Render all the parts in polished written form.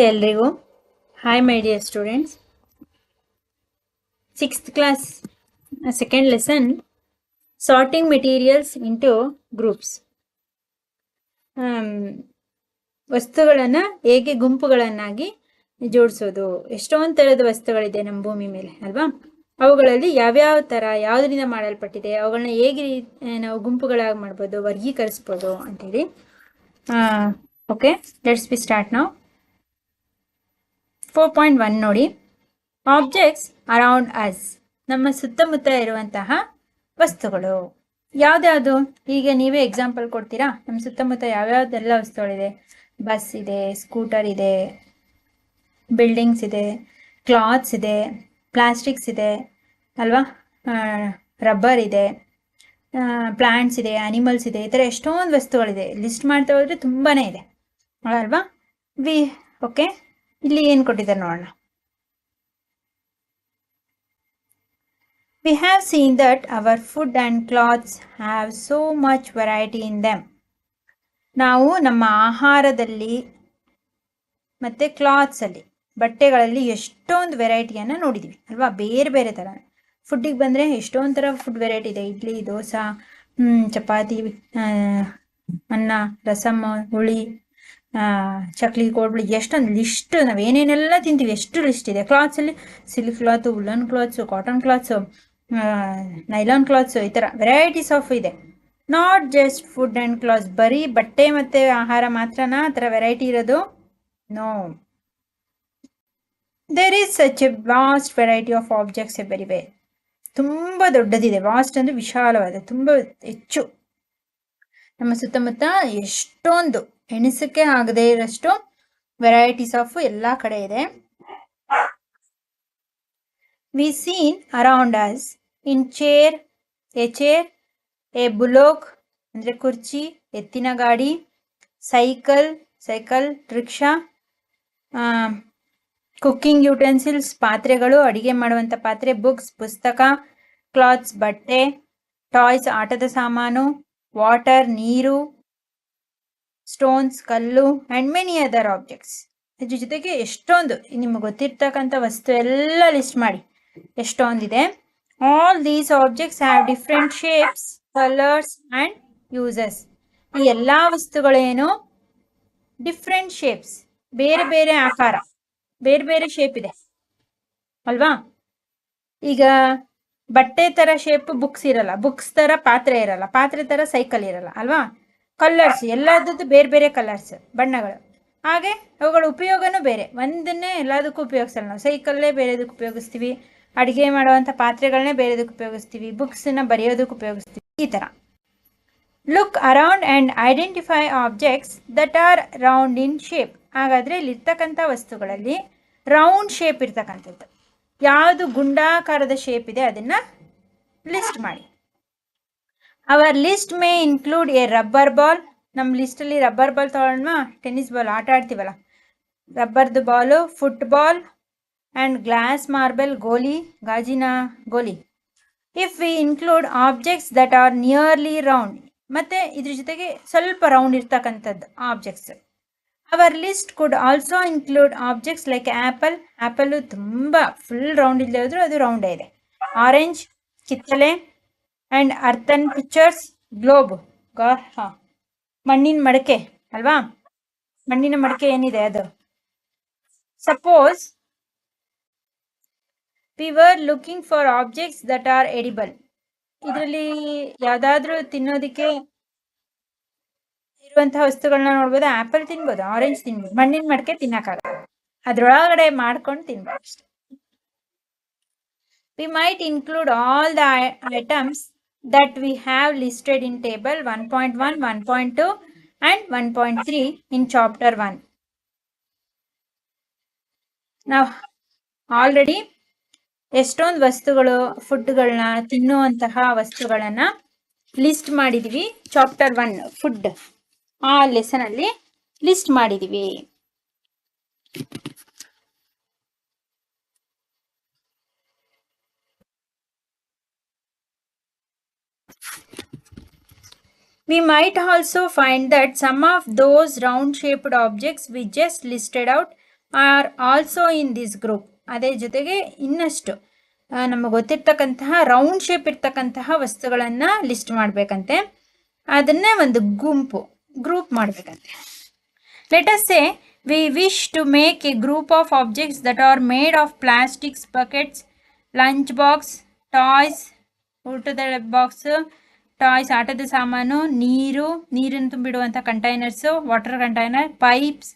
ಎಲ್ರಿಗೂ hi my dear students. 6th class second lesson sorting materials into groups. ವಸ್ತುಗಳನ್ನು ಹೇಗೆ ಗುಂಪುಗಳನ್ನಾಗಿ ಜೋಡಿಸೋದು. ಎಷ್ಟೊಂದು ಥರದ ವಸ್ತುಗಳಿದೆ ನಮ್ಮ ಭೂಮಿ ಮೇಲೆ ಅಲ್ವಾ. ಅವುಗಳಲ್ಲಿ ಯಾವ್ಯಾವ ಥರ ಯಾವುದರಿಂದ ಮಾಡಲ್ಪಟ್ಟಿದೆ, ಅವುಗಳನ್ನ ಹೇಗೆ ನಾವು ಗುಂಪುಗಳಾಗಿ ಮಾಡ್ಬೋದು, ವರ್ಗೀಕರಿಸ್ಬೋದು ಅಂತೇಳಿ. ಓಕೆ, ಲೆಟ್ಸ್ ಬಿ ಸ್ಟಾರ್ಟ್ ನಾವು. 4.1 ನೋಡಿ. ಆಬ್ಜೆಕ್ಟ್ಸ್ ಅರೌಂಡ್ ಅಸ್, ನಮ್ಮ ಸುತ್ತಮುತ್ತ ಇರುವಂತಹ ವಸ್ತುಗಳು ಯಾವ್ದ್ಯಾವುದು. ಈಗ ನೀವೇ ಎಕ್ಸಾಂಪಲ್ ಕೊಡ್ತೀರಾ, ನಮ್ಮ ಸುತ್ತಮುತ್ತ ಯಾವ್ಯಾವ್ದೆಲ್ಲ ವಸ್ತುಗಳಿದೆ. ಬಸ್ ಇದೆ, ಸ್ಕೂಟರ್ ಇದೆ, ಬಿಲ್ಡಿಂಗ್ಸ್ ಇದೆ, ಕ್ಲಾತ್ಸ್ ಇದೆ, ಪ್ಲಾಸ್ಟಿಕ್ಸ್ ಇದೆ ಅಲ್ವಾ, ರಬ್ಬರ್ ಇದೆ, ಪ್ಲಾಂಟ್ಸ್ ಇದೆ, ಅನಿಮಲ್ಸ್ ಇದೆ. ಈ ಥರ ಎಷ್ಟೊಂದು ವಸ್ತುಗಳಿದೆ. ಲಿಸ್ಟ್ ಮಾಡ್ತಾ ಹೋದ್ರೆ ತುಂಬಾ ಇದೆ ಅಲ್ವಾ. ಓಕೆ, ಇಲ್ಲಿ ಏನು ಕೊಟ್ಟಿದ್ದಾರೆ ನೋಡೋಣ. We have seen that our food and clothes have so much variety in them. ನಾವು ನಮ್ಮ ಆಹಾರದಲ್ಲಿ ಮತ್ತು ಕ್ಲಾತ್ಸಲ್ಲಿ, ಬಟ್ಟೆಗಳಲ್ಲಿ ಎಷ್ಟೊಂದು ವೆರೈಟಿಯನ್ನು ನೋಡಿದ್ದೀವಿ ಅಲ್ವಾ. ಬೇರೆ ಬೇರೆ ಥರ ಫುಡ್ಡಿಗೆ ಬಂದರೆ ಎಷ್ಟೊಂದು ಥರ ಫುಡ್ ವೆರೈಟಿ ಇದೆ. ಇಡ್ಲಿ, ದೋಸೆ, ಚಪಾತಿ, ಅನ್ನ, ರಸಮ್, ಹುಳಿ, ಚಕ್ಲಿ, ಕೋಡ್ಬಳಿ, ಎಷ್ಟೊಂದು ಲಿಸ್ಟ್. ನಾವೇನೇನೆಲ್ಲ ತಿಂತೀವಿ ಎಷ್ಟು ಲಿಸ್ಟ್ ಇದೆ. ಕ್ಲಾತ್ಸಲ್ಲಿ silk cloth, woollen clothes, cotton clothes, nylon clothes, ಈ ಥರ ವೆರೈಟೀಸ್ ಆಫ್ ಇದೆ. Not just food and clothes, ಬರೀ ಬಟ್ಟೆ ಮತ್ತು ಆಹಾರ ಮಾತ್ರನಾ ಆ ಥರ ವೆರೈಟಿ ಇರೋದು? No, there is such a vast variety of objects everywhere. ತುಂಬ ದೊಡ್ಡದಿದೆ. ವಾಸ್ಟ್ ಅಂದರೆ ವಿಶಾಲವಾದ, ತುಂಬ ಹೆಚ್ಚು. ನಮ್ಮ ಸುತ್ತಮುತ್ತ ಎಷ್ಟೊಂದು ಎಣಿಸಕ್ಕೆ ಆಗದೆ ಇರೋಷ್ಟು ವೆರೈಟೀಸ್ ಆಫ್ ಎಲ್ಲ ಕಡೆ ಇದೆ. We seen around us in chair, a bullock ಅಂದರೆ ಕುರ್ಚಿ, ಎತ್ತಿನ ಗಾಡಿ, ಸೈಕಲ್, ರಿಕ್ಷಾ, ಕುಕ್ಕಿಂಗ್ ಯುಟೆನ್ಸಿಲ್ಸ್ ಪಾತ್ರೆಗಳು, ಅಡಿಗೆ ಮಾಡುವಂಥ ಪಾತ್ರೆ, ಬುಕ್ಸ್ ಪುಸ್ತಕ, ಕ್ಲಾತ್ಸ್ ಬಟ್ಟೆ, ಟಾಯ್ಸ್ ಆಟದ ಸಾಮಾನು, ವಾಟರ್ ನೀರು, ಸ್ಟೋನ್ಸ್ ಕಲ್ಲು, ಆ್ಯಂಡ್ ಮೆನಿ ಅದರ್ ಆಬ್ಜೆಕ್ಟ್ಸ್. ಇದ್ರ ಜೊತೆಗೆ ಎಷ್ಟೊಂದು ನಿಮಗೆ ಗೊತ್ತಿರ್ತಕ್ಕಂಥ ವಸ್ತು ಎಲ್ಲ ಲಿಸ್ಟ್ ಮಾಡಿ ಎಷ್ಟೊಂದಿದೆ. All these objects have different shapes, colours and uses. ಈ ಎಲ್ಲ ವಸ್ತುಗಳೇನು ಡಿಫ್ರೆಂಟ್ ಶೇಪ್ಸ್, ಬೇರೆ ಬೇರೆ ಆಕಾರ, ಬೇರೆ ಬೇರೆ ಶೇಪ್ ಇದೆ ಅಲ್ವಾ. ಈಗ ಬಟ್ಟೆ ಥರ ಶೇಪ್ ಬುಕ್ಸ್ ಇರಲ್ಲ, ಬುಕ್ಸ್ ಥರ ಪಾತ್ರೆ ಇರಲ್ಲ, ಪಾತ್ರೆ ಥರ ಸೈಕಲ್ ಇರಲ್ಲ ಅಲ್ವಾ. ಕಲರ್ಸ್ ಎಲ್ಲದದ್ದು ಬೇರೆ ಬೇರೆ ಕಲರ್ಸ್, ಬಣ್ಣಗಳು. ಹಾಗೆ ಅವುಗಳ ಉಪಯೋಗನೂ ಬೇರೆ. ಒಂದನ್ನೇ ಎಲ್ಲದಕ್ಕೂ ಉಪಯೋಗಿಸಲ್ಲ ನಾವು. ಸೈಕಲ್ಲೇ ಬೇರೆದಕ್ಕೆ ಉಪಯೋಗಿಸ್ತೀವಿ, ಅಡುಗೆ ಮಾಡುವಂಥ ಪಾತ್ರೆಗಳನ್ನೇ ಬೇರೆದಕ್ಕೆ ಉಪಯೋಗಿಸ್ತೀವಿ, ಬುಕ್ಸನ್ನ ಬರೆಯೋದಕ್ಕೆ ಉಪಯೋಗಿಸ್ತೀವಿ, ಈ ಥರ. Look around and identify objects that R round in shape. ಹಾಗಾದರೆ ಇಲ್ಲಿರ್ತಕ್ಕಂಥ ವಸ್ತುಗಳಲ್ಲಿ ರೌಂಡ್ ಶೇಪ್ ಇರ್ತಕ್ಕಂಥದ್ದು ಯಾವುದು, ಗುಂಡಾಕಾರದ ಶೇಪ್ ಇದೆ, ಅದನ್ನು ಲಿಸ್ಟ್ ಮಾಡಿ. Our list may include a rubber ball. ನಮ್ಮ ಲಿಸ್ಟಲ್ಲಿ ರಬ್ಬರ್ ಬಾಲ್ ತೊಗೊಳ್ಳೋಣ, ಟೆನ್ನಿಸ್ ಬಾಲ್ ಆಟ ಆಡ್ತೀವಲ್ಲ, ರಬ್ಬರ್ದು ball, football and glass marble, ಗೋಲಿ, ಗಾಜಿನ ಗೋಲಿ. If we include objects that are nearly round, ಮತ್ತು ಇದ್ರ ಜೊತೆಗೆ ಸ್ವಲ್ಪ ರೌಂಡ್ ಇರ್ತಕ್ಕಂಥದ್ದು objects. Our list could also include objects like apple ತುಂಬ ಫುಲ್ ರೌಂಡ್ ಇಲ್ಲದೆ ಹೋದರೂ ಅದು ರೌಂಡೇ ಇದೆ. ಆರೆಂಜ್, ಕಿತ್ತಳೆ, ಆ್ಯಂಡ್ ಅರ್ಥನ್ ಪಿಕ್ಚರ್ಸ್, ಗ್ಲೋಬ್, ಮಣ್ಣಿನ ಮಡಕೆ ಅಲ್ವಾ. ಮಣ್ಣಿನ ಮಡಕೆ ಏನಿದೆ ಅದು. Suppose we were looking for objects that R edible. ಇದರಲ್ಲಿ ಯಾವುದಾದ್ರೂ ತಿನ್ನೋದಕ್ಕೆ ಇರುವಂತಹ ವಸ್ತುಗಳನ್ನ ನೋಡ್ಬೋದು. ಆ್ಯಪಲ್ ತಿನ್ಬೋದು, ಆರೆಂಜ್ ತಿನ್ಬೋದು, ಮಣ್ಣಿನ ಮಡಕೆ ತಿನ್ನಕ್ಕಾಗಲ್ಲ, ಅದ್ರೊಳಗಡೆ ಮಾಡ್ಕೊಂಡು ತಿನ್ಬೋದು ಅಷ್ಟೆ. We might include all the items that we have listed in table 1.1, 1.2 and 1.3 in chapter 1. ನಾವು ಆಲ್ರೆಡಿ ಎಷ್ಟೊಂದು ವಸ್ತುಗಳು, ಫುಡ್ಗಳನ್ನ, ತಿನ್ನುವಂತಹ ವಸ್ತುಗಳನ್ನು ಲಿಸ್ಟ್ ಮಾಡಿದ್ದೀವಿ. ಚಾಪ್ಟರ್ 1 ಫುಡ್ ಆ ಲೆಸನಲ್ಲಿ ಲಿಸ್ಟ್ ಮಾಡಿದ್ದೀವಿ. We might also find that some of those round-shaped objects we just listed out are also in this group. ಅದೇ ಜೊತೆಗೆ ಇನ್ನಷ್ಟು ನಮಗೆ ಗೊತ್ತಿರ್ತಕ್ಕಂತಹ ರೌಂಡ್ ಶೇಪ್ ಇರ್ತಕ್ಕಂತಹ ವಸ್ತುಗಳನ್ನು ಲಿಸ್ಟ್ ಮಾಡಬೇಕಂತೆ. ಅದನ್ನೇ ಒಂದು ಗ್ರೂಪ್ ಮಾಡಬೇಕಂತೆ. Let us say we wish to make a group of objects that are made of plastics, buckets, lunch box, toys, ಊಟದ ಬಾಕ್ಸ್, ಟಾಯ್ಸ್ ಆಟದ ಸಾಮಾನು, ನೀರನ್ನು ತುಂಬಿಡುವಂಥ containers, water container, pipes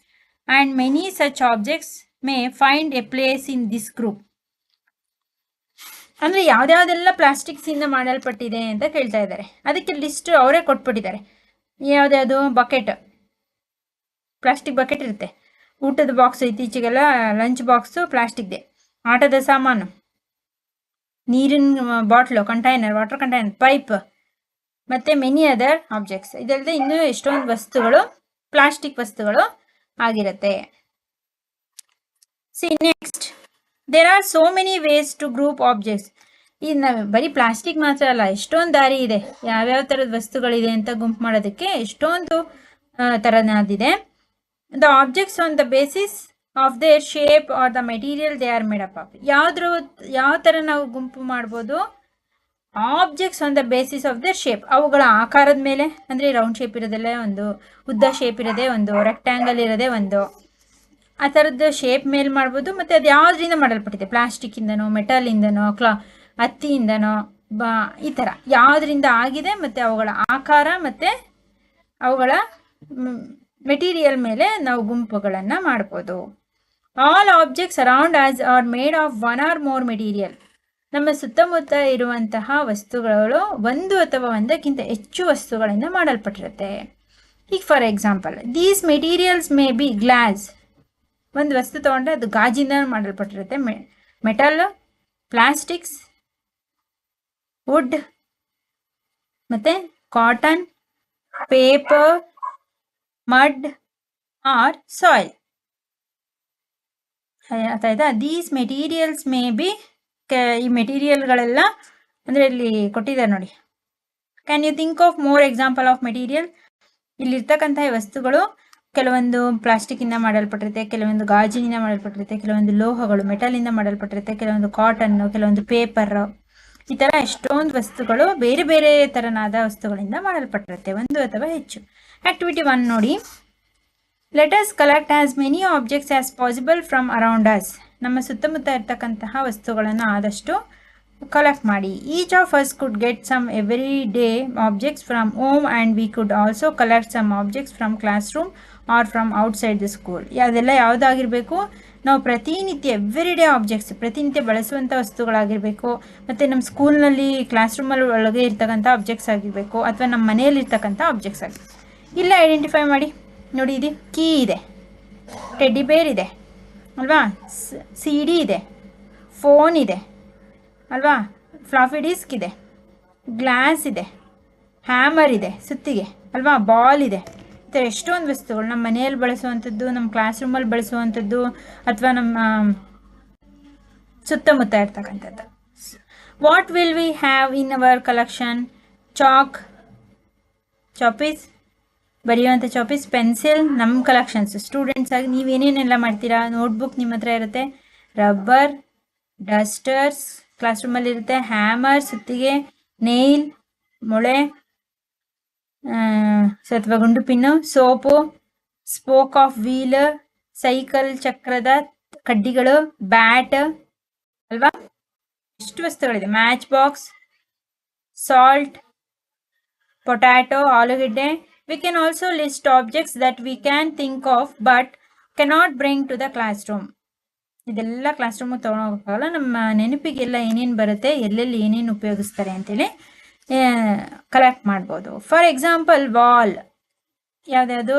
and many such objects may find a place in this group. ಅಂದರೆ ಯಾವುದ್ಯಾವುದೆಲ್ಲ ಪ್ಲಾಸ್ಟಿಕ್ಸಿಂದ ಮಾಡಲ್ಪಟ್ಟಿದೆ ಅಂತ ಕೇಳ್ತಾ ಇದ್ದಾರೆ. ಅದಕ್ಕೆ ಲಿಸ್ಟ್ ಅವರೇ ಕೊಟ್ಬಿಟ್ಟಿದ್ದಾರೆ. ಯಾವುದ್ಯಾವುದು ಬಕೆಟ್, ಪ್ಲಾಸ್ಟಿಕ್ ಬಕೆಟ್ ಇರುತ್ತೆ. ಊಟದ ಬಾಕ್ಸ್, ಇತ್ತೀಚೆಗೆಲ್ಲ ಲಂಚ್ ಬಾಕ್ಸು ಪ್ಲಾಸ್ಟಿಕ್ದೆ. ಆಟದ ಸಾಮಾನು, ನೀರಿನ bottle, container, water container, pipe, ಮತ್ತು ಮೆನಿ ಅದರ್ ಆಬ್ಜೆಕ್ಟ್ಸ್. ಇದಲ್ಲದೆ ಇನ್ನೂ ಎಷ್ಟೊಂದು ವಸ್ತುಗಳು ಪ್ಲಾಸ್ಟಿಕ್ ವಸ್ತುಗಳು ಆಗಿರುತ್ತೆ. See next, there are so many ways to group objects. ಇನ್ನು ಬರೀ ಪ್ಲಾಸ್ಟಿಕ್ ಮಾತ್ರ ಅಲ್ಲ, ಎಷ್ಟೊಂದು ದಾರಿ ಇದೆ. ಯಾವ್ಯಾವ ಥರದ ವಸ್ತುಗಳಿದೆ ಅಂತ ಗುಂಪು ಮಾಡೋದಕ್ಕೆ ಎಷ್ಟೊಂದು ಥರನಾದಿದೆ. The objects on the basis of their shape or the material they are made up of. ಯಾವ ಥರ ನಾವು ಗುಂಪು ಮಾಡ್ಬೋದು? Objects on the basis of the shape, ಅವುಗಳ ಆಕಾರದ ಮೇಲೆ. ಅಂದರೆ ರೌಂಡ್ ಶೇಪ್ ಇರೋದಲ್ಲೇ ಒಂದು, ಉದ್ದ ಶೇಪ್ ಇರೋದೇ ಒಂದು, ರೆಕ್ಟ್ಯಾಂಗಲ್ ಇರೋದೇ ಒಂದು, ಆ ಥರದ್ದು ಶೇಪ್ ಮೇಲೆ ಮಾಡ್ಬೋದು. ಮತ್ತು ಅದು ಯಾವುದರಿಂದ ಮಾಡಲ್ಪಟ್ಟಿದೆ, ಪ್ಲಾಸ್ಟಿಕ್ಕಿಂದನೋ, ಮೆಟಲಿಂದನೋ, ಹತ್ತಿಯಿಂದನೋ, ಈ ಥರ ಯಾವುದರಿಂದ ಆಗಿದೆ, ಮತ್ತು ಅವುಗಳ ಆಕಾರ ಮತ್ತು ಅವುಗಳ ಮೆಟೀರಿಯಲ್ ಮೇಲೆ ನಾವು ಗುಂಪುಗಳನ್ನು ಮಾಡ್ಬೋದು. All objects around us are made of one or more material. ನಮ್ಮ ಸುತ್ತಮುತ್ತ ಇರುವಂತಹ ವಸ್ತುಗಳು ಒಂದು ಅಥವಾ ಒಂದಕ್ಕಿಂತ ಹೆಚ್ಚು ವಸ್ತುಗಳಿಂದ ಮಾಡಲ್ಪಟ್ಟಿರುತ್ತೆ. ಈಗ for example, these materials may be glass. ಒಂದು ವಸ್ತು ತೊಗೊಂಡ್ರೆ ಅದು ಗಾಜಿಂದ ಮಾಡಲ್ಪಟ್ಟಿರುತ್ತೆ. ಮೆಟಲ್, ಪ್ಲಾಸ್ಟಿಕ್ಸ್, ವುಡ್, ಮತ್ತು cotton, paper, mud or soil. ಆಯ್ತಾ? ದೀಸ್ ಮೆಟೀರಿಯಲ್ಸ್ ಮೇ ಬಿ, ಈ ಮೆಟೀರಿಯಲ್ಗಳೆಲ್ಲ ಅಂದರೆ ಇಲ್ಲಿ ಕೊಟ್ಟಿದ್ದಾರೆ ನೋಡಿ. Can you think of more example of material? ಇಲ್ಲಿರ್ತಕ್ಕಂಥ ವಸ್ತುಗಳು ಕೆಲವೊಂದು ಪ್ಲಾಸ್ಟಿಕ್ಕಿಂದ ಮಾಡಲ್ಪಟ್ಟಿರುತ್ತೆ, ಕೆಲವೊಂದು ಗಾಜಿನಿಂದ ಮಾಡಲ್ಪಟ್ಟಿರುತ್ತೆ, ಕೆಲವೊಂದು ಲೋಹಗಳು ಮೆಟಲಿಂದ ಮಾಡಲ್ಪಟ್ಟಿರುತ್ತೆ, ಕೆಲವೊಂದು ಕಾಟನ್ನು, ಕೆಲವೊಂದು ಪೇಪರು. ಈ ಥರ ಎಷ್ಟೊಂದು ವಸ್ತುಗಳು ಬೇರೆ ಬೇರೆ ಥರನಾದ ವಸ್ತುಗಳಿಂದ ಮಾಡಲ್ಪಟ್ಟಿರುತ್ತೆ, ಒಂದು ಅಥವಾ ಹೆಚ್ಚು. ಆಕ್ಟಿವಿಟಿ 1 ನೋಡಿ. Let us collect as many objects as possible from around us. ನಮ್ಮ ಸುತ್ತಮುತ್ತ ಇರ್ತಕ್ಕಂತಹ ವಸ್ತುಗಳನ್ನು ಆದಷ್ಟು ಕಲೆಕ್ಟ್ ಮಾಡಿ. Each of us could get some every day objects from home and we could also collect some objects from class room or from outside the school. ಅದೆಲ್ಲ ಯಾವುದಾಗಿರಬೇಕು? ನಾವು ಪ್ರತಿನಿತ್ಯ ಎವ್ರಿ ಡೇ ಆಬ್ಜೆಕ್ಟ್ಸ್, ಪ್ರತಿನಿತ್ಯ ಬಳಸುವಂಥ ವಸ್ತುಗಳಾಗಿರಬೇಕು. ಮತ್ತು ನಮ್ಮ ಸ್ಕೂಲ್ನಲ್ಲಿ ಕ್ಲಾಸ್ ರೂಮಲ್ಲಿ ಒಳಗೆ ಇರ್ತಕ್ಕಂಥ ಆಬ್ಜೆಕ್ಟ್ಸ್ ಆಗಿರಬೇಕು, ಅಥವಾ ನಮ್ಮ ಮನೆಯಲ್ಲಿ ಇರ್ತಕ್ಕಂಥ ಆಬ್ಜೆಕ್ಟ್ಸ್ ಆಗಿರಬೇಕು. ಇಲ್ಲ ಐಡೆಂಟಿಫೈ ಮಾಡಿ ನೋಡಿ. ಇದು ಕೀ ಇದೆ, ಟೆಡ್ಡಿ ಬೇರ್ ಇದೆ ಅಲ್ವಾ, CD ಇದೆ, ಫೋನ್ ಇದೆ ಅಲ್ವಾ, ಫ್ಲಾಫಿ ಡಿಸ್ಕ್ ಇದೆ, ಗ್ಲಾಸ್ ಇದೆ, ಹ್ಯಾಮರ್ ಇದೆ ಸುತ್ತಿಗೆ ಅಲ್ವಾ, ಬಾಲ್ ಇದೆ. ಈ ಥರ ಎಷ್ಟೊಂದು ವಸ್ತುಗಳು ನಮ್ಮ ಮನೆಯಲ್ಲಿ ಬಳಸುವಂಥದ್ದು, ನಮ್ಮ ಕ್ಲಾಸ್ ರೂಮಲ್ಲಿ ಬಳಸುವಂಥದ್ದು, ಅಥವಾ ನಮ್ಮ ಸುತ್ತಮುತ್ತ ಇರ್ತಕ್ಕಂಥದ್ದು. What will we have in our collection? Chalk piece, ಬರೆಯುವಂಥ ಚಾಪೀಸ್, ಪೆನ್ಸಿಲ್, ನಮ್ಮ ಕಲೆಕ್ಷನ್ಸ್ ಸ್ಟೂಡೆಂಟ್ಸ್ ಆಗಿ ನೀವೇನೇನೆಲ್ಲ ಮಾಡ್ತೀರಾ? ನೋಟ್ಬುಕ್ ನಿಮ್ಮ ಹತ್ರ ಇರುತ್ತೆ, ರಬ್ಬರ್, ಡಸ್ಟರ್ಸ್ ಕ್ಲಾಸ್ ರೂಮಲ್ಲಿ ಇರುತ್ತೆ, ಹ್ಯಾಮರ್ ಸುತ್ತಿಗೆ, ನೇಲ್ ಮೊಳೆ ಅಥವಾ ಗುಂಡು pin, soap, spoke of wheel, cycle ಚಕ್ರದ ಕಡ್ಡಿಗಳು, ಬ್ಯಾಟ್ ಅಲ್ವಾ, ಎಷ್ಟು ವಸ್ತುಗಳಿದೆ. ಮ್ಯಾಚ್ ಬಾಕ್ಸ್, ಸಾಲ್ಟ್, ಪೊಟ್ಯಾಟೊ, ಆಲೂಗೆಡ್ಡೆ. We can also list objects that we can think of but cannot bring to the classroom. ಇದೆಲ್ಲ ಕ್ಲಾಸ್ ರೂಮಿಗೆ ತೊಗೊಂಡೋಗೋಕ್ಕಾಗಲ್ಲ. ನಮ್ಮ ನೆನಪಿಗೆಲ್ಲ ಏನೇನು ಬರುತ್ತೆ, ಎಲ್ಲೆಲ್ಲಿ ಏನೇನು ಉಪಯೋಗಿಸ್ತಾರೆ ಅಂತೇಳಿ ಕಲೆಕ್ಟ್ ಮಾಡ್ಬೋದು. ಫಾರ್ ಎಕ್ಸಾಂಪಲ್, ವಾಲ್ ಯಾವುದ್ಯಾವುದು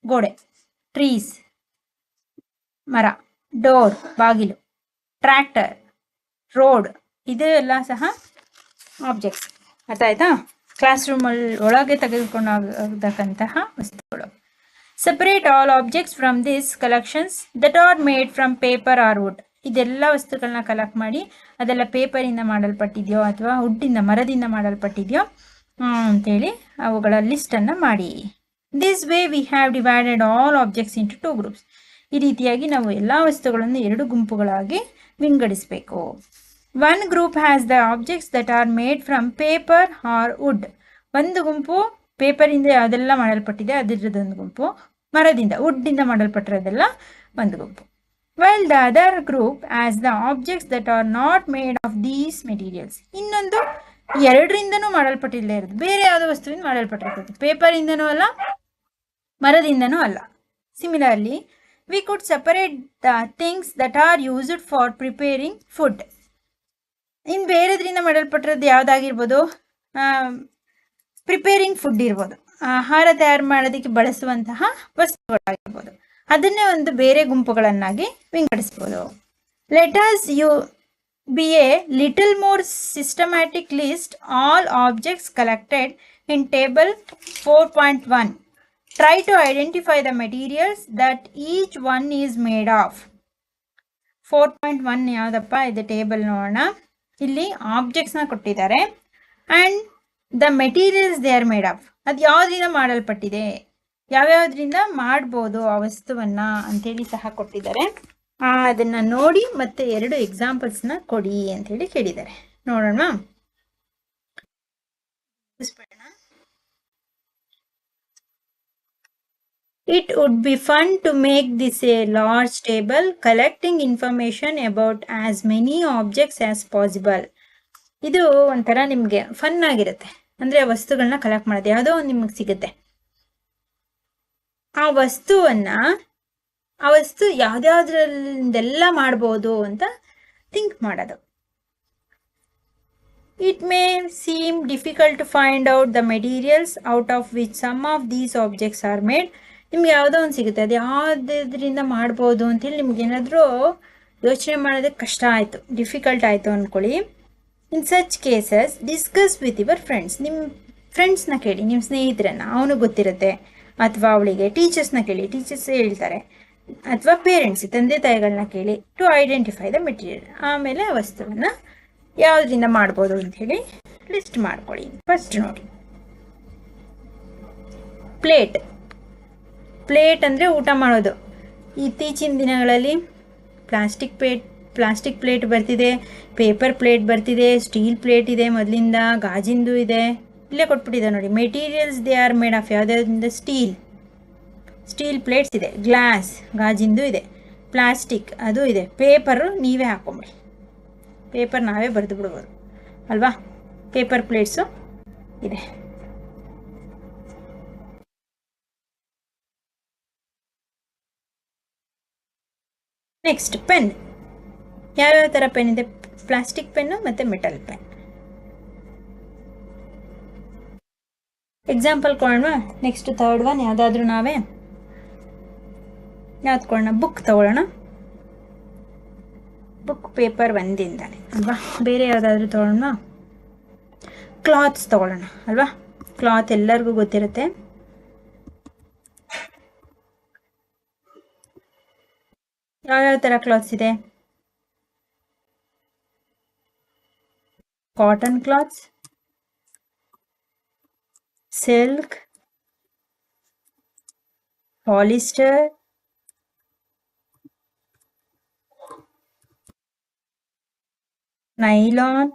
ಗೋಡೆ, ಟ್ರೀಸ್ ಮರ, ಡೋರ್ ಬಾಗಿಲು, ಟ್ರ್ಯಾಕ್ಟರ್, ರೋಡ್, ಇದು ಎಲ್ಲ ಸಹ ಆಬ್ಜೆಕ್ಟ್ಸ್. ಅರ್ಥ ಆಯ್ತಾ? ಕ್ಲಾಸ್ ರೂಮಲ್ಲಿ ಒಳಗೆ ತೆಗೆದುಕೊಂಡೋಗತಕ್ಕಂತಹ ವಸ್ತುಗಳು. Separate all objects from this collections that are made from paper or wood. ಇದೆಲ್ಲ ವಸ್ತುಗಳನ್ನ ಕಲೆಕ್ಟ್ ಮಾಡಿ ಅದೆಲ್ಲ ಪೇಪರಿಂದ ಮಾಡಲ್ಪಟ್ಟಿದೆಯೋ ಅಥವಾ ವುಡ್ಡಿಂದ, ಮರದಿಂದ ಮಾಡಲ್ಪಟ್ಟಿದೆಯೋ ಅಂತೇಳಿ ಅವುಗಳ ಲಿಸ್ಟನ್ನು ಮಾಡಿ. This way we have divided all objects into 2 groups. ಈ ರೀತಿಯಾಗಿ ನಾವು ಎಲ್ಲ ವಸ್ತುಗಳನ್ನು 2 ಗುಂಪುಗಳಾಗಿ ವಿಂಗಡಿಸಬೇಕು. One group has the objects that are made from paper or wood. ಒಂದು ಗುಂಪು ಪೇಪರಿಂದ ಯಾವುದೆಲ್ಲ ಮಾಡಲ್ಪಟ್ಟಿದೆ ಅದರದೊಂದು ಗುಂಪು, ಮರದಿಂದ ವುಡ್ಡಿಂದ ಮಾಡಲ್ಪಟ್ಟಿರೋದೆಲ್ಲ ಒಂದು ಗುಂಪು. while the other group has the objects that are not made of these materials. ಇನ್ನೊಂದು 2ರಿಂದನೂ ಮಾಡಲ್ಪಟ್ಟಿಲ್ಲದೆ ಇರೋದು, ಬೇರೆ ಯಾವುದೋ ವಸ್ತುವಿಂದ ಮಾಡಲ್ಪಟ್ಟಿರ್ತದೆ, ಪೇಪರಿಂದನೂ ಅಲ್ಲ ಮರದಿಂದನೂ ಅಲ್ಲ. Similarly, we could separate the things that are used for preparing food. ಇನ್ನು ಬೇರೆದ್ರಿಂದ ಮಾಡಲ್ಪಟ್ಟಿರೋದು ಯಾವುದಾಗಿರ್ಬೋದು, ಪ್ರಿಪೇರಿಂಗ್ ಫುಡ್ ಇರ್ಬೋದು, ಆಹಾರ ತಯಾರು ಮಾಡೋದಕ್ಕೆ ಬಳಸುವಂತಹ ವಸ್ತುಗಳಾಗಿರ್ಬೋದು, ಅದನ್ನೇ ಒಂದು ಬೇರೆ ಗುಂಪುಗಳನ್ನಾಗಿ ವಿಂಗಡಿಸ್ಬೋದು. Let us be a little more systematic list all objects collected in table 4.1. Try to identify the materials that each one is made of. 4.1 ಯಾವುದಪ್ಪ ಇದು ಟೇಬಲ್ ನೋಡೋಣ. ಇಲ್ಲಿ ಆಬ್ಜೆಕ್ಟ್ಸ್ನ ಕೊಟ್ಟಿದ್ದಾರೆ and the materials they are made of, ಅದು ಯಾವುದರಿಂದ ಮಾಡಲ್ಪಟ್ಟಿದೆ, ಯಾವ್ಯಾವುದರಿಂದ ಮಾಡ್ಬೋದು ಆ ವಸ್ತುವನ್ನ ಅಂತೇಳಿ ಸಹ ಕೊಟ್ಟಿದ್ದಾರೆ. ಅದನ್ನ ನೋಡಿ ಮತ್ತೆ 2 ಎಕ್ಸಾಂಪಲ್ಸ್ನ ಕೊಡಿ ಅಂತೇಳಿ ಕೇಳಿದ್ದಾರೆ. ನೋಡೋಣ. It would be fun to make this a large table collecting information about as many objects as possible. ಇದು ಒಂಥರ ನಿಮಗೆ ಫನ್ ಆಗಿರುತ್ತೆ. ಅಂದರೆ ಆ ವಸ್ತುಗಳನ್ನ ಕಲೆಕ್ಟ್ ಮಾಡೋದು, ಯಾವುದೋ ಒಂದು ನಿಮಗೆ ಸಿಗುತ್ತೆ, ಆ ವಸ್ತು ಯಾವ್ದ್ಯಾವ್ದ್ರಲ್ಲೆಲ್ಲ ಮಾಡ್ಬೋದು ಅಂತ ಥಿಂಕ್ ಮಾಡೋದು. It may seem difficult to find out the materials out of which some of these objects are made. ನಿಮ್ಗೆ ಯಾವುದೋ ಒಂದು ಸಿಗುತ್ತೆ, ಅದು ಯಾವುದ್ರಿಂದ ಮಾಡ್ಬೋದು ಅಂತೇಳಿ ನಿಮ್ಗೆ ಏನಾದರೂ ಯೋಚನೆ ಮಾಡೋದಕ್ಕೆ ಕಷ್ಟ ಆಯಿತು, ಡಿಫಿಕಲ್ಟ್ ಆಯಿತು ಅಂದ್ಕೊಳ್ಳಿ. In such cases discuss with your friends. ನಿಮ್ಮ ಫ್ರೆಂಡ್ಸ್ನ ಕೇಳಿ, ನಿಮ್ಮ ಸ್ನೇಹಿತರನ್ನ, ಅವನಿಗೆ ಗೊತ್ತಿರುತ್ತೆ, ಅಥವಾ ಅವಳಿಗೆ ಟೀಚರ್ಸ್ನ ಕೇಳಿ, ಟೀಚರ್ಸ್ ಹೇಳ್ತಾರೆ, ಅಥವಾ ಪೇರೆಂಟ್ಸ್ ತಂದೆ ತಾಯಿಗಳನ್ನ ಕೇಳಿ ಟು ಐಡೆಂಟಿಫೈ ದ ಮೆಟೀರಿಯಲ್. ಆಮೇಲೆ ಆ ವಸ್ತುವನ್ನು ಯಾವುದರಿಂದ ಮಾಡ್ಬೋದು ಅಂಥೇಳಿ ಲಿಸ್ಟ್ ಮಾಡ್ಕೊಳ್ಳಿ. ಫಸ್ಟ್ ನೋಡಿ, ಪ್ಲೇಟ್ ಅಂದರೆ ಊಟ ಮಾಡೋದು. ಇತ್ತೀಚಿನ ದಿನಗಳಲ್ಲಿ ಪ್ಲಾಸ್ಟಿಕ್ ಪ್ಲೇಟ್ ಬರ್ತಿದೆ, ಪೇಪರ್ ಪ್ಲೇಟ್ ಬರ್ತಿದೆ, ಸ್ಟೀಲ್ ಪ್ಲೇಟ್ ಇದೆ, ಮೊದಲಿಂದ ಗಾಜಿಂದು ಇದೆ, ಇಲ್ಲೇ ಕೊಟ್ಬಿಟ್ಟಿದೆ ನೋಡಿ. Materials they are made of ಯಾವುದ್ರಿಂದ, ಸ್ಟೀಲ್ ಪ್ಲೇಟ್ಸ್ ಇದೆ, ಗ್ಲಾಸ್ ಗಾಜಿಂದು ಇದೆ, ಪ್ಲಾಸ್ಟಿಕ್ ಅದು ಇದೆ, ಪೇಪರು ನೀವೇ ಹಾಕೊಂಬಿಡಿ, ಪೇಪರ್ ನಾವೇ ಬರೆದು ಬಿಡ್ಬೋದು ಅಲ್ವಾ. ಪೇಪರ್ ಪ್ಲೇಟ್ಸು ಇದೆ. Next pen. ಯಾವ್ಯಾವ ಥರ ಪೆನ್ ಇದೆ? ಪ್ಲಾಸ್ಟಿಕ್ ಪೆನ್ನು ಮತ್ತು ಮೆಟಲ್ ಪೆನ್. ಎಕ್ಸಾಂಪಲ್ ಕೊಡೋಣ. ನೆಕ್ಸ್ಟ್ ಥರ್ಡ್ ಒನ್ ಯಾವುದಾದ್ರೂ ನಾವೇ ಯಾವ್ದು ಕೊಡೋಣ? ಬುಕ್ ತಗೊಳ್ಳೋಣ. ಬುಕ್ ಪೇಪರ್ ಒಂದಿಂದಾನೆ ಅಲ್ವಾ. ಬೇರೆ ಯಾವುದಾದ್ರೂ ತಗೊಳ್ಳೋಣ? ಕ್ಲಾತ್ಸ್ ತಗೊಳ್ಳೋಣ ಅಲ್ವಾ. ಕ್ಲಾತ್ ಎಲ್ಲರಿಗೂ ಗೊತ್ತಿರುತ್ತೆ. ಯಾವ್ಯಾವ ಥರ ಕ್ಲಾತ್ಸ್ ಇದೆ? Cotton clothes, silk, polyester, nylon,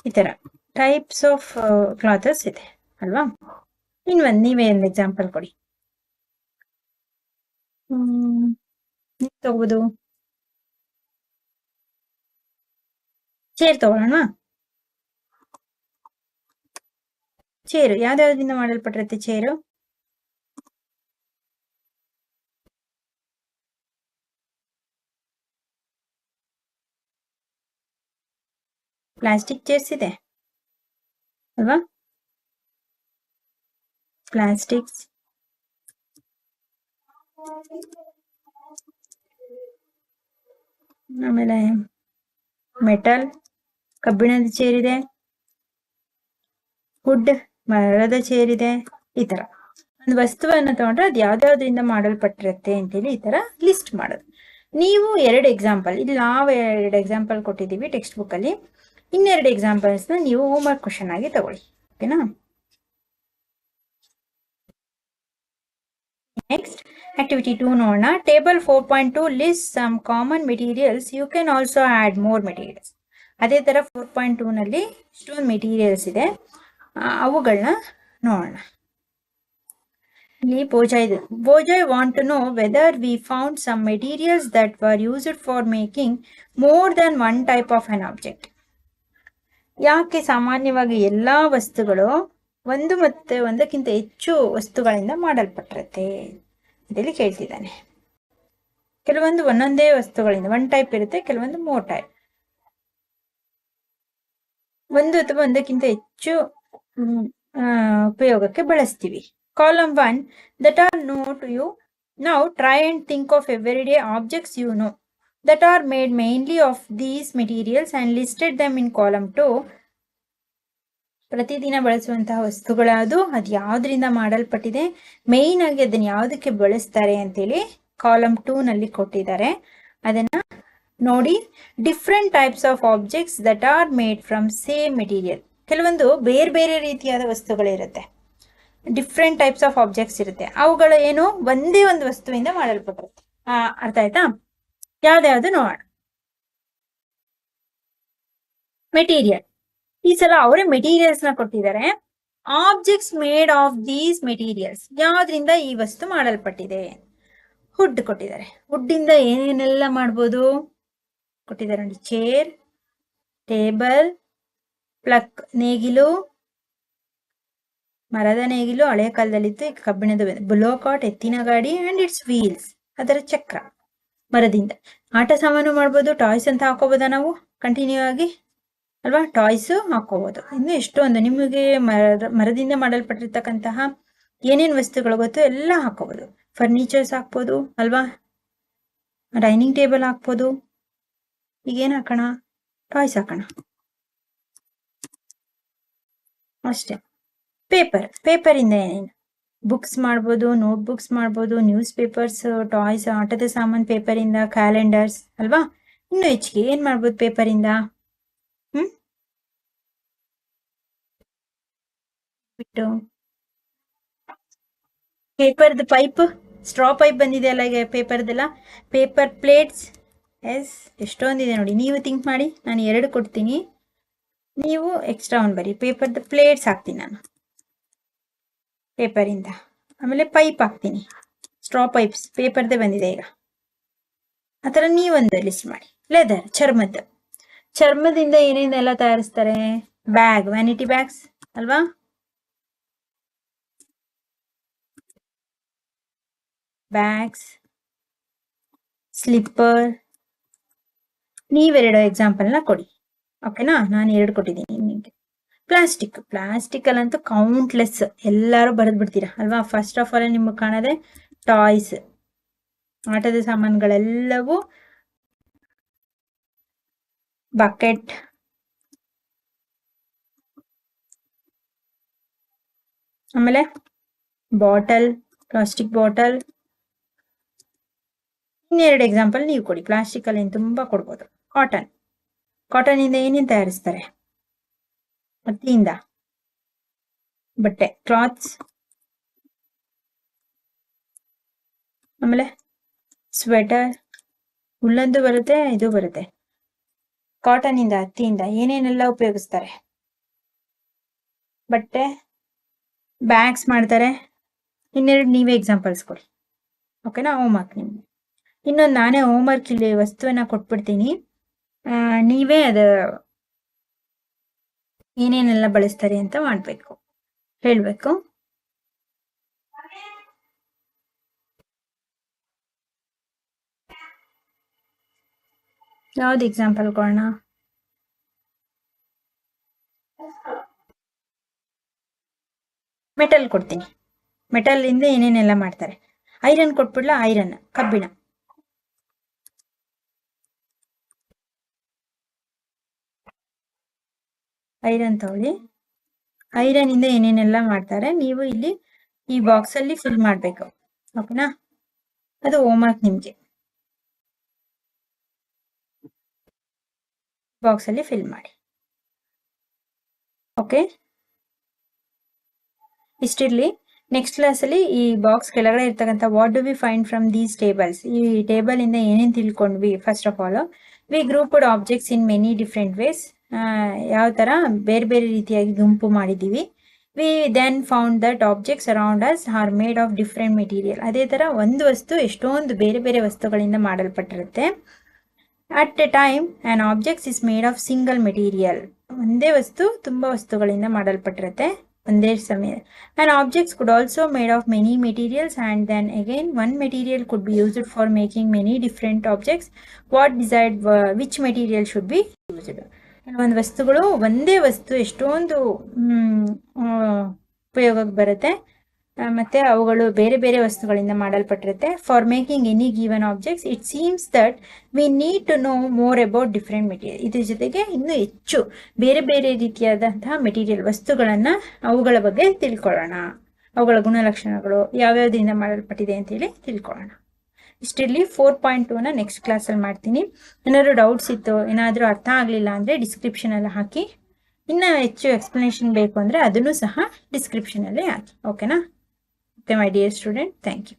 ಈ ಥರ ಟೈಪ್ಸ್ ಆಫ್ ಕ್ಲಾತಸ್ ಇದೆ ಅಲ್ವಾ. ಇನ್ನೊಂದು ನೀವೇ ಒಂದು ಎಕ್ಸಾಂಪಲ್ ಕೊಡಿ. ನೀವು ತಗೋಬೋದು. ಚೇರ್ ತಗೊಳ್ಳೋಣ. ಚೇರು ಯಾವ್ದಾವ್ದಿಂದ ಮಾಡಲ್ಪಟ್ಟಿರುತ್ತೆ? ಚೇರು ಪ್ಲಾಸ್ಟಿಕ್ ಚೇರ್ಸ್ ಇದೆ ಅಲ್ವಾ. ಪ್ಲಾಸ್ಟಿಕ್ಸ್, ಆಮೇಲೆ ಮೆಟಲ್, ಕಬ್ಬಿಣದ ಚೇರ್ ಇದೆ, ವುಡ್ ಮರದ ಚೇರ್ ಇದೆ. ಈ ತರ ಒಂದು ವಸ್ತುವನ್ನು ತಗೊಂಡ್ರೆ ಅದು ಯಾವ್ದಾವ್ದ್ರಿಂದ ಮಾಡಲ್ಪಟ್ಟಿರುತ್ತೆ ಅಂತೇಳಿ ಈ ತರ ಲಿಸ್ಟ್ ಮಾಡೋದು. ನೀವು 2 ಎಕ್ಸಾಂಪಲ್, ಇಲ್ಲಿ ನಾವು 2 ಎಕ್ಸಾಂಪಲ್ ಕೊಟ್ಟಿದ್ದೀವಿ ಟೆಕ್ಸ್ಟ್ ಬುಕ್ ಅಲ್ಲಿ. ಇನ್ನೆರಡು ಎಕ್ಸಾಂಪಲ್ಸ್ನ ನೀವು ಹೋಮ್ವರ್ಕ್ ಕ್ವಶನ್ ಆಗಿ ತಗೊಳ್ಳಿ. ಓಕೆನಾ. ನೆಕ್ಸ್ಟ್ ಆಕ್ಟಿವಿಟಿ 2 ನೋಡೋಣ. Table 4.2 list some common materials. You can also add more materials. ಅದೇ ಥರ 4.2 ನಲ್ಲಿ ಇಷ್ಟೊಂದು ಮೆಟೀರಿಯಲ್ಸ್ ಇದೆ, ಅವುಗಳನ್ನ ನೋಡೋಣ. ಇಲ್ಲಿ Bojai want to know whether we found some materials that were used for making more than one type of an object. ಯಾಕೆ ಸಾಮಾನ್ಯವಾಗಿ ಎಲ್ಲಾ ವಸ್ತುಗಳು ಒಂದು ಮತ್ತೆ ಒಂದಕ್ಕಿಂತ ಹೆಚ್ಚು ವಸ್ತುಗಳಿಂದ ಮಾಡಲ್ಪಟ್ಟಿರುತ್ತೆ ಅಂತೇಳಿ ಕೇಳ್ತಿದ್ದಾನೆ. ಕೆಲವೊಂದು ಒಂದೊಂದೇ ವಸ್ತುಗಳಿಂದ ಒನ್ ಟೈಪ್ ಇರುತ್ತೆ, ಕೆಲವೊಂದು ಮೋರ್ ಟೈಪ್, ಒಂದು ಅಥವಾ ಒಂದಕ್ಕಿಂತ ಹೆಚ್ಚು ಉಪಯೋಗಕ್ಕೆ ಬಳಸ್ತೀವಿ. Column 1 that are known to you. Now try and think of everyday objects you know that are made mainly of these materials and listed them in column 2. ಪ್ರತಿದಿನ ಬಳಸುವಂತಹ ವಸ್ತುಗಳಾದು ಅದು ಯಾವುದರಿಂದ ಮಾಡಲ್ಪಟ್ಟಿದೆ, ಮೇಯ್ನ್ ಆಗಿ ಅದನ್ನ ಯಾವುದಕ್ಕೆ ಬಳಸ್ತಾರೆ ಅಂತೇಳಿ ಕಾಲಮ್ 2 ನಲ್ಲಿ ಕೊಟ್ಟಿದ್ದಾರೆ. ಅದನ್ನ ನೋಡಿ. Different types of objects that are made from same material. ಕೆಲವೊಂದು ಬೇರೆ ಬೇರೆ ರೀತಿಯಾದ ವಸ್ತುಗಳಿರುತ್ತೆ, ಡಿಫ್ರೆಂಟ್ ಟೈಪ್ಸ್ ಆಫ್ ಆಬ್ಜೆಕ್ಟ್ಸ್ ಇರುತ್ತೆ, ಅವುಗಳು ಏನು ಒಂದೇ ಒಂದು ವಸ್ತುವಿಂದ ಮಾಡಲ್ಪಟ್ಟಿರುತ್ತೆ. ಅರ್ಥ ಆಯ್ತಾ? ಯಾವ್ದ್ಯಾವ್ದು ನೋಡೋಣ. ಮೆಟೀರಿಯಲ್, ಈ ಸಲ ಅವರೇ ಮೆಟೀರಿಯಲ್ಸ್ ನ ಕೊಟ್ಟಿದ್ದಾರೆ. Objects made of these materials, ಯಾವ್ದ್ರಿಂದ ಈ ವಸ್ತು ಮಾಡಲ್ಪಟ್ಟಿದೆ. ವುಡ್ ಕೊಟ್ಟಿದ್ದಾರೆ, ವುಡ್ ಇಂದ ಏನೇನೆಲ್ಲ ಮಾಡ್ಬೋದು ಕೊಟ್ಟಿದ್ದಾರೆ ನೋಡಿ. ಚೇರ್, ಟೇಬಲ್, ಪ್ಲಕ್ ನೇಗಿಲು, ಮರದ ನೇಗಿಲು ಹಳೆ ಕಾಲದಲ್ಲಿತ್ತು, ಈಗ ಕಬ್ಬಿಣದ. ಬುಲೋಕಾಟ್ ಎತ್ತಿನ ಗಾಡಿ ಅಂಡ್ ಇಟ್ಸ್ ವೀಲ್ಸ್, ಅದರ ಚಕ್ರ ಮರದಿಂದ. ಆಟ ಸಾಮಾನು ಮಾಡ್ಬೋದು, ಟಾಯ್ಸ್ ಅಂತ ಹಾಕೋಬೋದ ನಾವು ಕಂಟಿನ್ಯೂ ಆಗಿ ಅಲ್ವಾ, ಟಾಯ್ಸ್ ಹಾಕೋಬಹುದು. ಇನ್ನು ಎಷ್ಟೊಂದು ನಿಮಗೆ ಮರದಿಂದ ಮಾಡಲ್ಪಟ್ಟಿರ್ತಕ್ಕಂತಹ ಏನೇನು ವಸ್ತುಗಳು ಗೊತ್ತು ಎಲ್ಲ ಹಾಕೋಬಹುದು. ಫರ್ನಿಚರ್ಸ್ ಹಾಕ್ಬೋದು ಅಲ್ವಾ, ಡೈನಿಂಗ್ ಟೇಬಲ್ ಹಾಕ್ಬೋದು. ಈಗೇನು ಹಾಕೋಣ, ಟಾಯ್ಸ್ ಹಾಕೋಣ ಅಷ್ಟೇ. ಪೇಪರ್ ಇಂದ ಏನೇನು ಬುಕ್ಸ್ ಮಾಡ್ಬೋದು, ನೋಟ್ ಬುಕ್ಸ್ ಮಾಡ್ಬೋದು, ನ್ಯೂಸ್ ಪೇಪರ್ಸ್, ಟಾಯ್ಸ್, ಆಟದ ಸಾಮಾನು ಪೇಪರ್ ಇಂದ, ಕ್ಯಾಲೆಂಡರ್ಸ್ ಅಲ್ವಾ. ಇನ್ನು ಹೆಚ್ಚಿಗೆ ಏನ್ ಮಾಡ್ಬೋದು ಪೇಪರ್ ಇಂದ? ಬಿಟ್ಟು ಪೇಪರ್ದು ಪೈಪ್, ಸ್ಟ್ರಾ ಪೈಪ್ ಬಂದಿದೆ ಅಲ್ಲ ಈಗ ಪೇಪರ್ದೆಲ್ಲ. ಪೇಪರ್ ಪ್ಲೇಟ್ಸ್, ಎಸ್ ಎಷ್ಟೊಂದಿದೆ ನೋಡಿ. ನೀವು ಥಿಂಕ್ ಮಾಡಿ, ನಾನು 2 ಕೊಡ್ತೀನಿ, ನೀವು ಎಕ್ಸ್ಟ್ರಾ ಒಂದು ಬರಿ. ಪೇಪರ್ದು ಪ್ಲೇಟ್ಸ್ ಹಾಕ್ತೀನಿ ನಾನು ಪೇಪರಿಂದ. ಆಮೇಲೆ ಪೈಪ್ ಹಾಕ್ತೀನಿ, ಸ್ಟ್ರಾ ಪೈಪ್ಸ್ ಪೇಪರ್ದೇ ಬಂದಿದೆ ಈಗ. ಆ ಥರ ನೀವೊಂದು ಲಿಸ್ಟ್ ಮಾಡಿ. ಲೆದರ್, ಚರ್ಮದಿಂದ ಏನೇನೆಲ್ಲ ತಯಾರಿಸ್ತಾರೆ? ಬ್ಯಾಗ್, ವ್ಯಾನಿಟಿ ಬ್ಯಾಗ್ಸ್ ಅಲ್ವಾ. Bags, slipper. ನೀವೆರಡು ಎಕ್ಸಾಂಪಲ್ನ ಕೊಡಿ, ಓಕೆನಾ? ನಾನು 2 ಕೊಟ್ಟಿದ್ದೀನಿ ನಿಮಗೆ. ಪ್ಲಾಸ್ಟಿಕ್ ಅಲ್ಲಂತೂ ಕೌಂಟ್ಲೆಸ್, ಎಲ್ಲರೂ ಬರೆದು ಬಿಡ್ತೀರಾ ಅಲ್ವಾ. ಫಸ್ಟ್ ಆಫ್ ಆಲ್ ನಿಮಗೆ ಕಾಣದೆ ಟಾಯ್ಸ್, ಆಟದ ಸಾಮಾನುಗಳೆಲ್ಲವೂ. ಬಕೆಟ್, ಆಮೇಲೆ ಬಾಟಲ್, ಪ್ಲಾಸ್ಟಿಕ್ ಬಾಟಲ್. ಇನ್ನೆರಡು ಎಕ್ಸಾಂಪಲ್ ನೀವು ಕೊಡಿ. ಪ್ಲಾಸ್ಟಿಕ್ ಅಲ್ಲಿ ತುಂಬಾ ಕೊಡ್ಬೋದು. ಕಾಟನ್ ಇಂದ ಏನೇನು ತಯಾರಿಸ್ತಾರೆ? ಹತ್ತಿಯಿಂದ ಬಟ್ಟೆ, ಕ್ಲಾತ್ಸ್. ಆಮೇಲೆ ಸ್ವೆಟರ್, ಹುಲ್ಲಂದು ಬರುತ್ತೆ, ಇದು ಬರುತ್ತೆ. ಕಾಟನ್ ಇಂದ, ಹತ್ತಿಯಿಂದ ಏನೇನೆಲ್ಲ ಉಪಯೋಗಿಸ್ತಾರೆ? ಬಟ್ಟೆ, ಬ್ಯಾಗ್ಸ್ ಮಾಡ್ತಾರೆ. ಇನ್ನೆರಡು ನೀವೇ ಎಕ್ಸಾಂಪಲ್ಸ್ ಕೊಡಿ, ಓಕೆನಾ? ಹೋಮ್ವರ್ಕ್ ನಿಮ್ಗೆ. ಇನ್ನೊಂದು ನಾನೇ ಹೋಮ್ವರ್ಕ್ ಇಲ್ಲಿ ವಸ್ತುವನ್ನ ಕೊಟ್ಬಿಡ್ತೀನಿ, ನೀವೇ ಅದು ಏನೇನೆಲ್ಲ ಬಳಸ್ತಾರೆ ಅಂತ ಮಾಡ್ಬೇಕು, ಹೇಳ್ಬೇಕು. ಯಾವ್ದು ಎಕ್ಸಾಂಪಲ್ ಕೊಡೋಣ? ಮೆಟಲ್ ಕೊಡ್ತೀನಿ. ಮೆಟಲ್ ಇಂದ ಏನೇನೆಲ್ಲ ಮಾಡ್ತಾರೆ? ಐರನ್ ಕೊಟ್ಬಿಡ್ಲಾ? ಐರನ್, ಕಬ್ಬಿಣ. ಐರನ್ ತಗೊಳ್ಳಿ. ಐರನ್ ಇಂದ ಏನೇನೆಲ್ಲ ಮಾಡ್ತಾರೆ ನೀವು ಇಲ್ಲಿ ಈ ಬಾಕ್ಸ್ ಅಲ್ಲಿ ಫಿಲ್ ಮಾಡ್ಬೇಕು, ಓಕೆನಾ? ಅದು ಹೋಮ್ವರ್ಕ್ ನಿಮ್ಗೆ. ಬಾಕ್ಸ್ ಅಲ್ಲಿ ಫಿಲ್ ಮಾಡಿ, ಓಕೆ? ಇಷ್ಟಿರ್ಲಿ. ನೆಕ್ಸ್ಟ್ ಕ್ಲಾಸಲ್ಲಿ ಈ ಬಾಕ್ಸ್ ಕೆಳಗಡೆ ಇರ್ತಕ್ಕಂಥ what do we find from these tables, ಈ ಟೇಬಲ್ ಇಂದ ಏನೇನು ತಿಳ್ಕೊಂಡ್ವಿ. First of all we grouped objects in many different ways, ಯಾವ ಥರ ಬೇರೆ ಬೇರೆ ರೀತಿಯಾಗಿ ಗುಂಪು ಮಾಡಿದ್ದೀವಿ. We then found that objects around us are made of different material. ಅದೇ ಥರ ಒಂದು ವಸ್ತು ಎಷ್ಟೊಂದು ಬೇರೆ ಬೇರೆ ವಸ್ತುಗಳಿಂದ ಮಾಡಲ್ಪಟ್ಟಿರುತ್ತೆ. At a time on objects is made of single material, ಒಂದೇ ವಸ್ತು ತುಂಬ ವಸ್ತುಗಳಿಂದ ಮಾಡಲ್ಪಟ್ಟಿರುತ್ತೆ ಒಂದೇ ಸಮಯ. And objects could also made of many materials and then again one material could be used for making many different objects. What decide which material should be used. ಒಂದು ವಸ್ತುಗಳು ಒಂದೇ ವಸ್ತು ಎಷ್ಟೊಂದು ಉಪಯೋಗಕ್ಕೆ ಬರುತ್ತೆ, ಮತ್ತು ಅವುಗಳು ಬೇರೆ ಬೇರೆ ವಸ್ತುಗಳಿಂದ ಮಾಡಲ್ಪಟ್ಟಿರುತ್ತೆ. For making any given objects it seems that we need to know more about different material. ಇದ್ರ ಜೊತೆಗೆ ಇನ್ನೂ ಹೆಚ್ಚು ಬೇರೆ ಬೇರೆ ರೀತಿಯಾದಂತಹ ಮೆಟೀರಿಯಲ್ ವಸ್ತುಗಳನ್ನು ಅವುಗಳ ಬಗ್ಗೆ ತಿಳ್ಕೊಳ್ಳೋಣ, ಅವುಗಳ ಗುಣಲಕ್ಷಣಗಳು ಯಾವ್ಯಾವುದರಿಂದ ಮಾಡಲ್ಪಟ್ಟಿದೆ ಅಂತೇಳಿ ತಿಳ್ಕೊಳ್ಳೋಣ. ಇಷ್ಟಿರಲಿ. 4.2ನ ನೆಕ್ಸ್ಟ್ ಕ್ಲಾಸಲ್ಲಿ ಮಾಡ್ತೀನಿ. ಏನಾದರೂ ಡೌಟ್ಸ್ ಇತ್ತು, ಏನಾದರೂ ಅರ್ಥ ಆಗಲಿಲ್ಲ ಅಂದರೆ ಡಿಸ್ಕ್ರಿಪ್ಷನಲ್ಲಿ ಹಾಕಿ, ಇನ್ನೂ ಹೆಚ್ಚು ಎಕ್ಸ್ಪ್ಲನೇಷನ್ ಬೇಕು ಅಂದರೆ ಅದನ್ನು ಸಹ ಡಿಸ್ಕ್ರಿಪ್ಷನಲ್ಲಿ ಹಾಕಿ. ಓಕೆನಾ? Okay, my dear student, thank you.